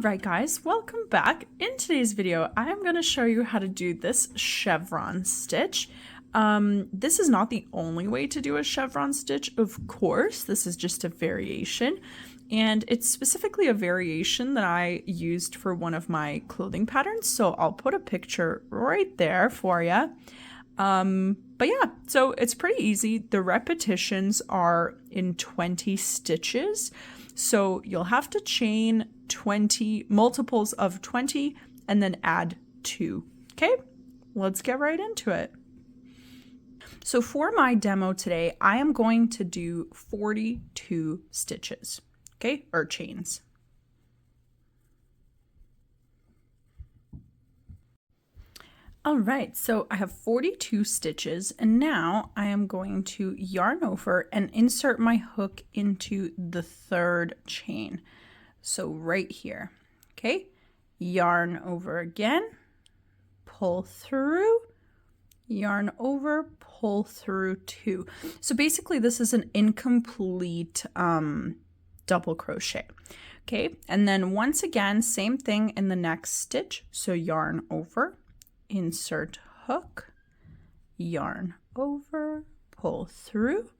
Alright guys, welcome back. In today's video, I am going to show you how to do this chevron stitch. This is not the only way to do a chevron stitch, of course. This is just a variation. And it's specifically a variation that I used for one of my clothing patterns. So I'll put a picture right there for you. But yeah, so it's pretty easy. The repetitions are in 20 stitches. So you'll have to chain 20 multiples of 20 and then add 2. Okay, let's get right into it. So for my demo today, I am going to do 42 stitches, okay, or chains. All right, so I have 42 stitches, and now I am going to yarn over and insert my hook into the third chain. So right here, okay, yarn over again, pull through, yarn over, pull through 2. So basically this is an incomplete double crochet. Okay, and then once again, same thing in the next stitch. So yarn over, insert hook, yarn over, pull through,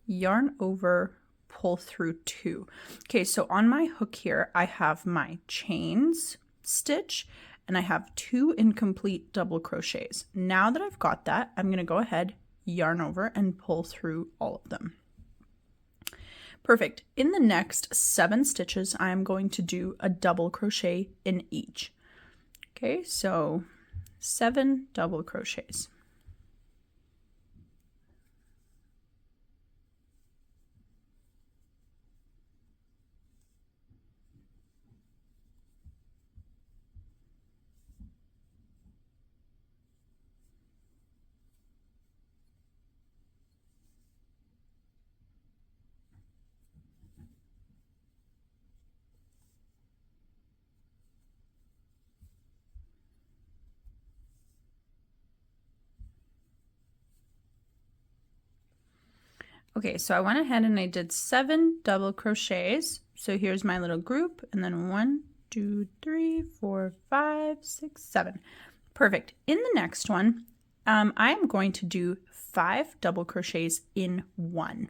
yarn over, pull through 2. Okay, so on my hook here, I have my chains stitch and I have 2 incomplete double crochets. Now that I've got that, I'm going to go ahead, yarn over and pull through all of them. Perfect. In the next 7 stitches, I'm going to do a double crochet in each. Okay, so 7 double crochets. Okay, so I went ahead and I did 7 double crochets. So here's my little group, and then 1, 2, 3, 4, 5, 6, 7. Perfect. In the next one, I am going to do 5 double crochets in 1.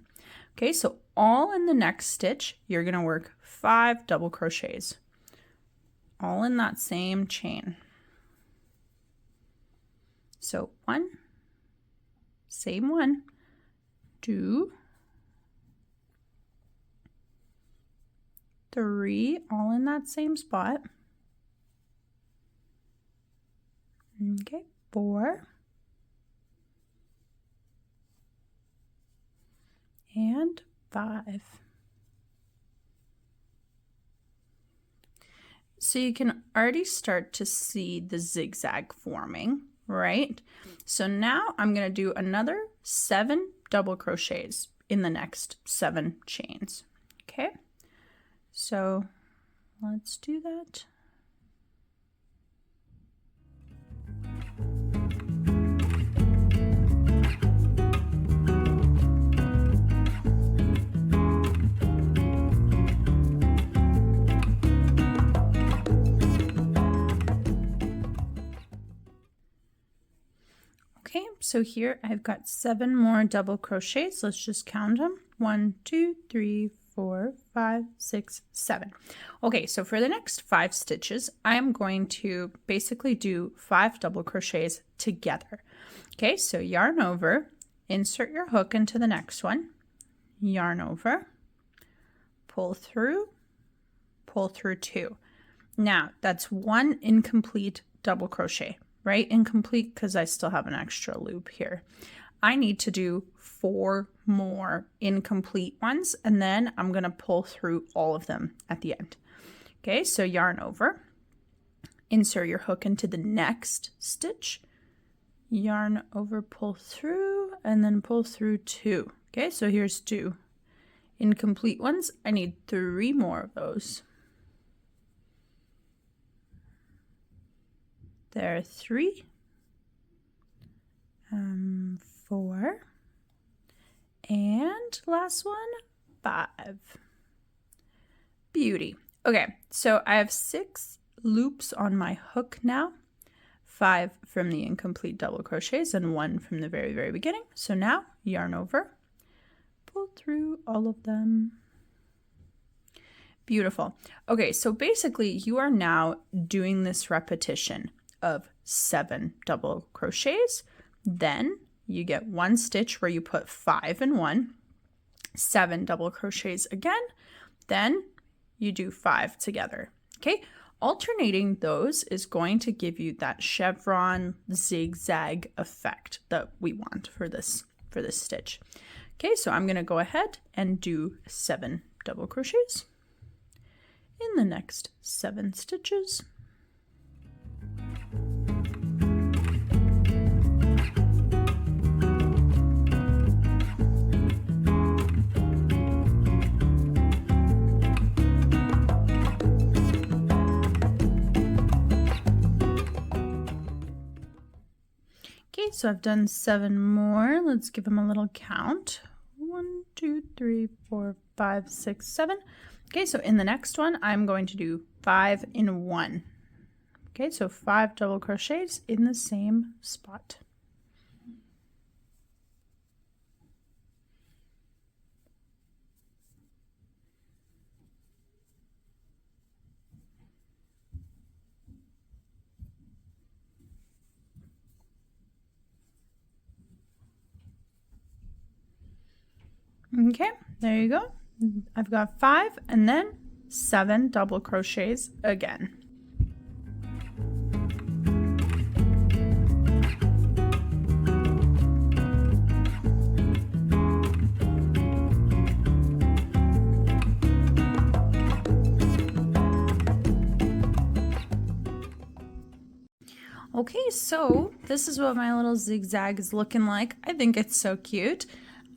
Okay, so all in the next stitch, you're going to work 5 double crochets, all in that same chain. So 1, same 1, 2, 3, all in that same spot. Okay, 4, and 5. So you can already start to see the zigzag forming, right? So now I'm going to do another 7 double crochets in the next 7 chains. Okay, so let's do that. Okay, so here I've got 7 more double crochets. Let's just count them. 1, 2, 3, 4, 5, 6, 7. Okay, so for the next 5 stitches, I am going to basically do 5 double crochets together. Okay, so yarn over, insert your hook into the next one, yarn over, pull through 2. Now, that's 1 incomplete double crochet. Right? Incomplete because I still have an extra loop here. I need to do 4 more incomplete ones, and then I'm going to pull through all of them at the end. Okay, so yarn over, insert your hook into the next stitch, yarn over, pull through, and then pull through 2. Okay, so here's 2 incomplete ones. I need 3 more of those. There are 3, 4, and last one, 5. Beauty. Okay, so I have 6 loops on my hook now, 5 from the incomplete double crochets and 1 from the very, very beginning. So now yarn over, pull through all of them. Beautiful. Okay, so basically you are now doing this repetition of 7 double crochets. Then you get 1 stitch where you put 5 in 1, 7 double crochets again, then you do 5 together. Okay, alternating those is going to give you that chevron zigzag effect that we want for this stitch. Okay, so I'm going to go ahead and do 7 double crochets in the next 7 stitches. Okay, so I've done 7 more. Let's give them a little count. 1, 2, 3, 4, 5, 6, 7. Okay, so in the next one, I'm going to do 5 in 1. Okay, so 5 double crochets in the same spot. Okay, there you go. I've got 5 and then 7 double crochets again. Okay, so this is what my little zigzag is looking like. I think it's so cute.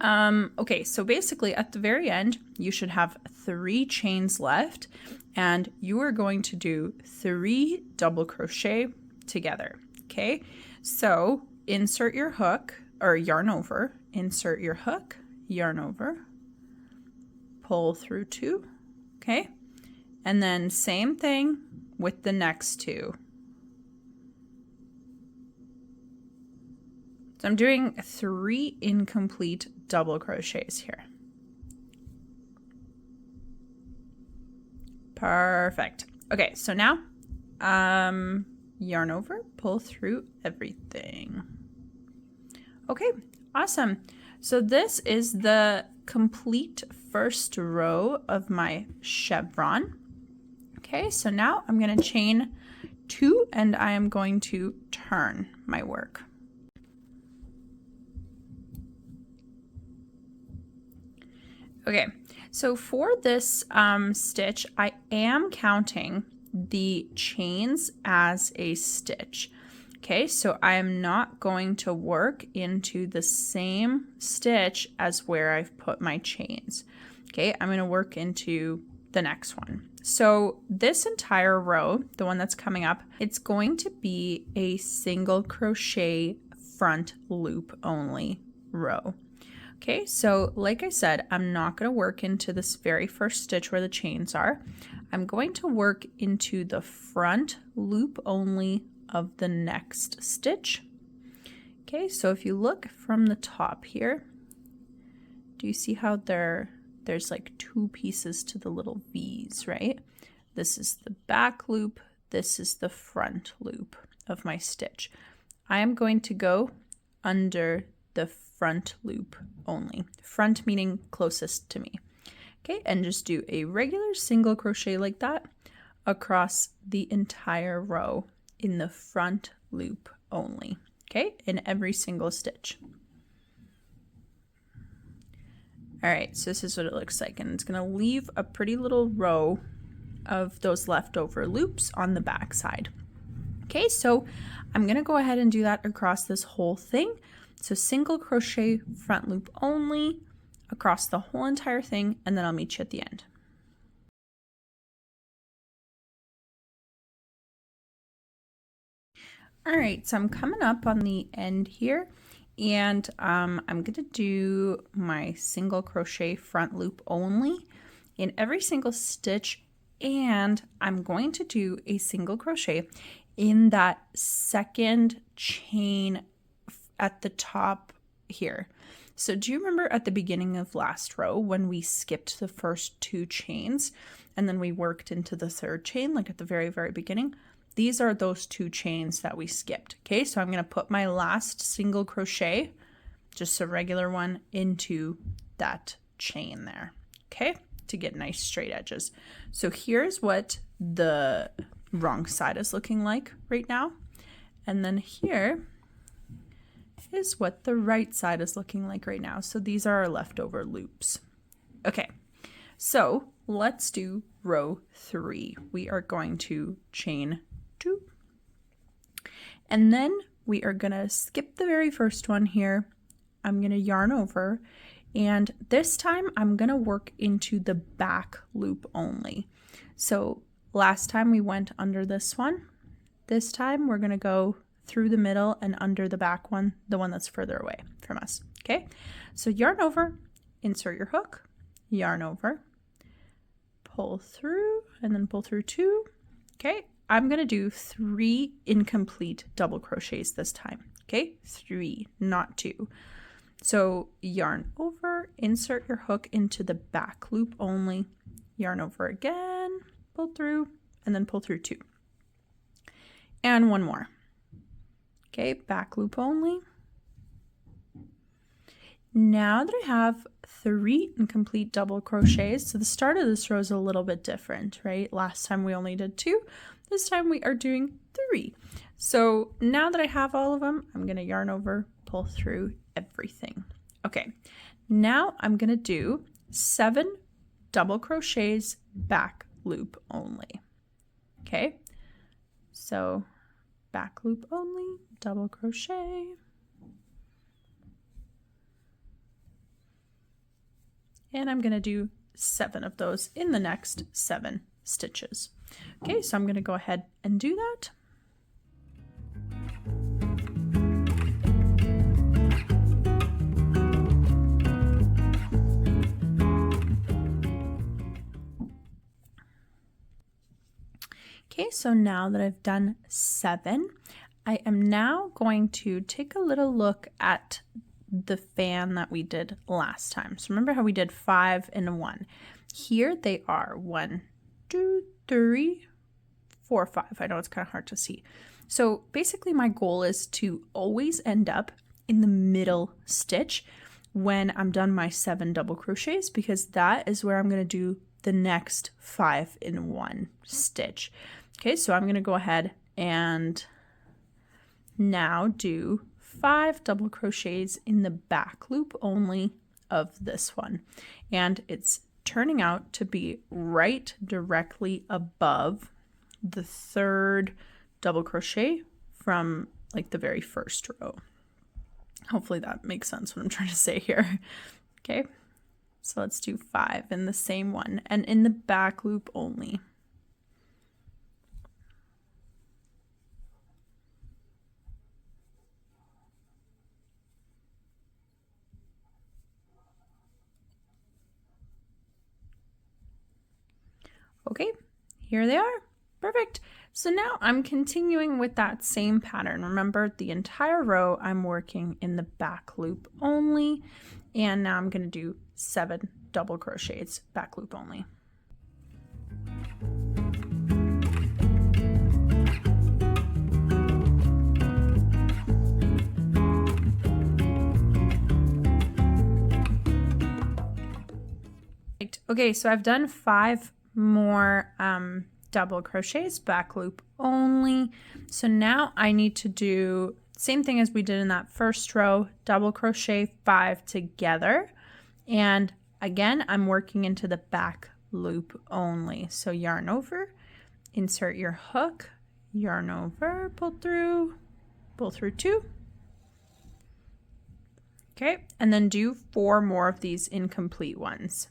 Okay, so basically at the very end, you should have 3 chains left, and you are going to do 3 double crochet together. Okay, so insert your hook or yarn over, insert your hook, yarn over, pull through 2. Okay, and then same thing with the next 2. So I'm doing 3 incomplete double crochets here. Perfect. Okay, so now yarn over, pull through everything. Okay, awesome. So this is the complete first row of my chevron. Okay, so now I'm going to chain 2 and I am going to turn my work. Okay, so for this stitch, I am counting the chains as a stitch. Okay, so I am not going to work into the same stitch as where I've put my chains. Okay, I'm going to work into the next one. So this entire row, the one that's coming up, it's going to be a single crochet front loop only row. Okay, so like I said, I'm not going to work into this very first stitch where the chains are. I'm going to work into the front loop only of the next stitch. Okay, so if you look from the top here, do you see how there's like 2 pieces to the little V's, right? This is the back loop, this is the front loop of my stitch. I am going to go under the front loop only. Front meaning closest to me. Okay, and just do a regular single crochet like that across the entire row in the front loop only. Okay, in every single stitch. All right, so this is what it looks like, and it's going to leave a pretty little row of those leftover loops on the back side. Okay, so I'm going to go ahead and do that across this whole thing. So single crochet front loop only across the whole entire thing, and then I'll meet you at the end. All right, so I'm coming up on the end here, and I'm going to do my single crochet front loop only in every single stitch And I'm going to do a single crochet in that second chain at the top here. So do you remember at the beginning of last row when we skipped the first 2 chains and then we worked into the 3rd chain, like at the very, very beginning? These are those 2 chains that we skipped. Okay, so I'm going to put my last single crochet, just a regular one, into that chain there. Okay, to get nice straight edges. So here's what the wrong side is looking like right now. And then here is what the right side is looking like right now. So these are our leftover loops. Okay, so let's do row 3. We are going to chain 2. And then we are going to skip the very first one here. I'm going to yarn over. And this time I'm going to work into the back loop only. So last time we went under this one. This time we're going to go through the middle and under the back one, the one that's further away from us. Okay, so yarn over, insert your hook, yarn over, pull through, and then pull through 2. Okay, I'm going to do 3 incomplete double crochets this time. Okay, 3, not 2. So yarn over, insert your hook into the back loop only, yarn over again, pull through, and then pull through 2. And one more. Okay, back loop only. Now that I have 3 incomplete double crochets, so the start of this row is a little bit different, right? Last time we only did 2. This time we are doing 3. So now that I have all of them, I'm going to yarn over, pull through everything. Okay, now I'm going to do 7 double crochets back loop only. Okay, so back loop only, double crochet, and I'm going to do 7 of those in the next 7 stitches. Okay, so I'm going to go ahead and do that. Okay, so now that I've done 7, I am now going to take a little look at the fan that we did last time. So remember how we did 5 and 1. Here they are 1, 2, 3, 4, 5. I know it's kind of hard to see. So basically my goal is to always end up in the middle stitch when I'm done my 7 double crochets, because that is where I'm going to do the next 5 in 1 stitch. Okay, so I'm going to go ahead and now do 5 double crochets in the back loop only of this one. And it's turning out to be right directly above the 3rd double crochet from like the very first row. Hopefully that makes sense what I'm trying to say here. Okay, so let's do 5 in the same one and in the back loop only. Okay, here they are. Perfect. So now I'm continuing with that same pattern. Remember, the entire row I'm working in the back loop only, and now I'm going to do 7 double crochets back loop only. Okay, so I've done 5 more double crochets back loop only. So now I need to do same thing as we did in that first row, double crochet 5 together, and again I'm working into the back loop only. So yarn over, insert your hook, yarn over, pull through 2. Okay, and then do 4 more of these incomplete ones.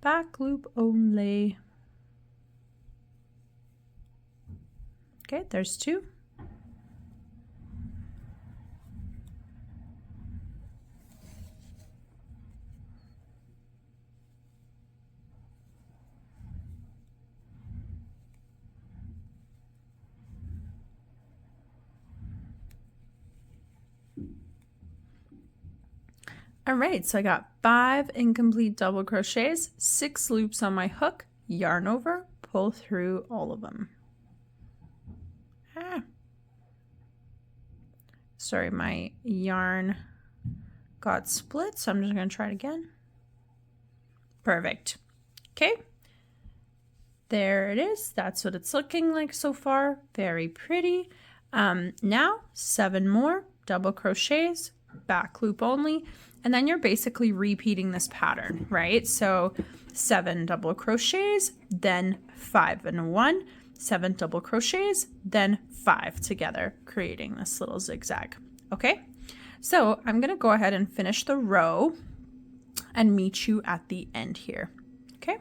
Back loop only. Okay, there's 2. All right, so I got 5 incomplete double crochets, 6 loops on my hook, yarn over, pull through all of them. Sorry, my yarn got split, so I'm just going to try it again. Perfect. Okay. There it is. That's what it's looking like so far. Very pretty. Now 7 more double crochets, back loop only, and then you're basically repeating this pattern, right? So 7 double crochets, then 5 and 1, 7 double crochets, then 5 together, creating this little zigzag. Okay, so I'm going to go ahead and finish the row and meet you at the end here. Okay.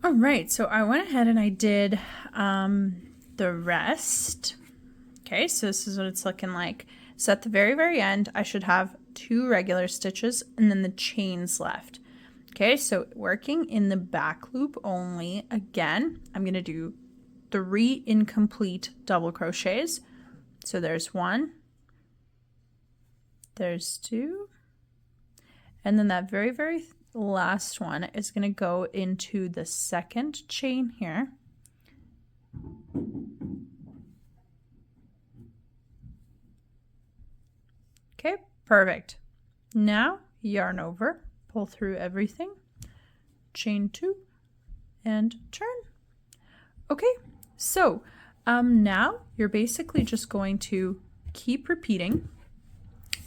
All right, so I went ahead and I did the rest. Okay, so this is what it's looking like. So at the very, very end, I should have 2 regular stitches and then the chains left. Okay, so working in the back loop only, again, I'm going to do 3 incomplete double crochets. So there's 1, there's 2, and then that very, very last one is going to go into the second chain here. Okay, perfect. Now yarn over, pull through everything, chain 2, and turn. Okay, so now you're basically just going to keep repeating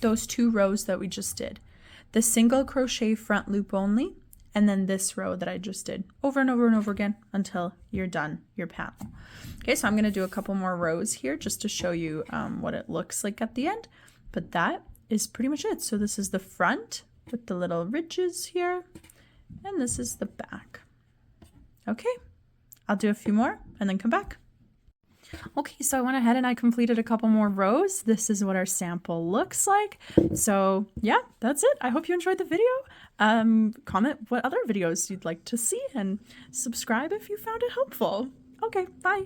those 2 rows that we just did. The single crochet front loop only, and then this row that I just did over and over and over again until you're done your panel. Okay, so I'm going to do a couple more rows here just to show you what it looks like at the end, but that is pretty much it. So this is the front with the little ridges here, and this is the back. Okay, I'll do a few more and then come back. Okay, so I went ahead and I completed a couple more rows. This is what our sample looks like. So yeah, that's it. I hope you enjoyed the video. Comment what other videos you'd like to see and subscribe if you found it helpful. Okay, bye.